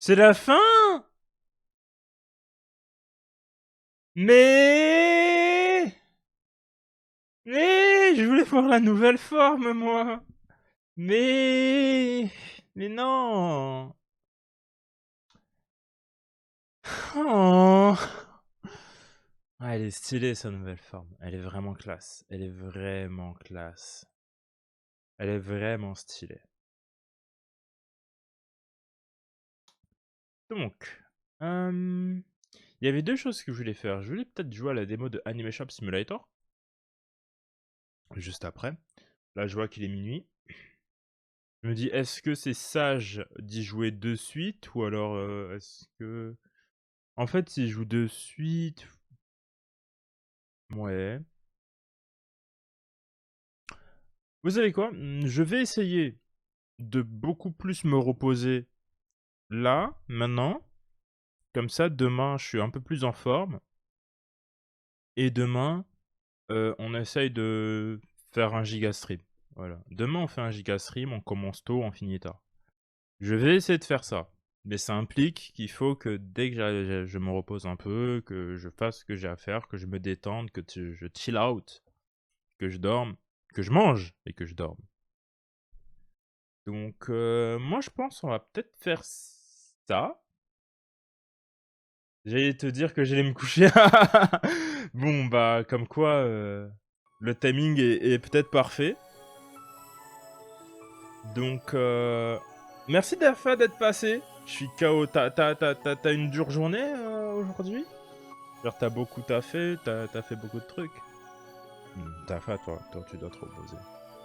C'est la fin? Mais je voulais voir la nouvelle forme, moi. Mais non. Oh. Ah, elle est stylée, sa nouvelle forme. Elle est vraiment classe. Elle est vraiment classe. Elle est vraiment stylée. Donc, il y avait deux choses que je voulais faire. Je voulais peut-être jouer à la démo de Animation Simulator. Juste après. Là, je vois qu'il est minuit. Je me dis, est-ce que c'est sage d'y jouer de suite ou alors est-ce que... En fait, si je joue de suite... Ouais. Vous savez quoi? Je vais essayer de beaucoup plus me reposer là, maintenant. Comme ça, demain, je suis un peu plus en forme. Et demain, on essaye de faire un giga stream. Voilà. Demain, on fait un giga stream, on commence tôt, on finit tard. Je vais essayer de faire ça. Mais ça implique qu'il faut que dès que je me repose un peu, que je fasse ce que j'ai à faire, que je me détende, que je chill out, que je dorme, que je mange et que je dorme. Donc, moi, je pense qu'on va peut-être faire ça. J'allais te dire que j'allais me coucher. Bon, bah, comme quoi, le timing est peut-être parfait. Donc, merci Dafa d'être passé. Je suis KO. T'as une dure journée aujourd'hui? Genre, t'as beaucoup taffé, t'as fait beaucoup de trucs. Tafa, toi, tu dois te reposer.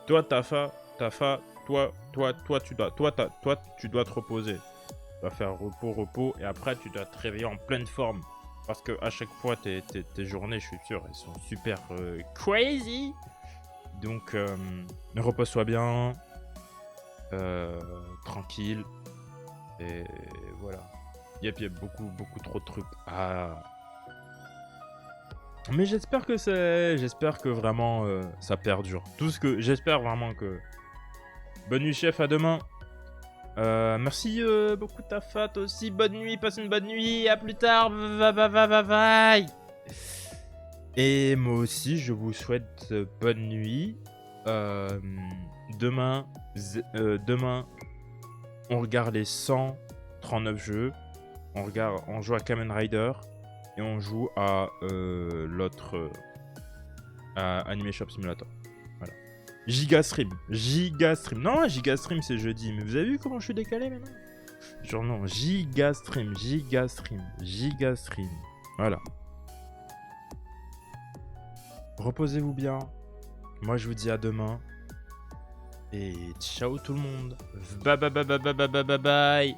Toi, Tafa, toi, tu dois te reposer. Tu dois faire repos, et après, tu dois te réveiller en pleine forme. Parce que à chaque fois, tes journées, je suis sûr, elles sont super crazy. Donc, repose-toi bien. Tranquille. Et voilà. Yep, beaucoup trop de trucs. Ah. Mais j'espère que vraiment ça perdure. J'espère vraiment que... Bonne nuit chef, à demain. Merci beaucoup Tafa, toi aussi. Bonne nuit, passe une bonne nuit. À plus tard. Bye. Et moi aussi, je vous souhaite bonne nuit. Demain, on regarde les 139 jeux. On joue à Kamen Rider. Et on joue à l'autre... à Animation Simulator. Voilà. Giga Stream. Non, Giga Stream, c'est jeudi. Mais vous avez vu comment je suis décalé maintenant? Genre non, Giga Stream. Voilà. Reposez-vous bien. Moi, je vous dis à demain. Et ciao tout le monde. Bye.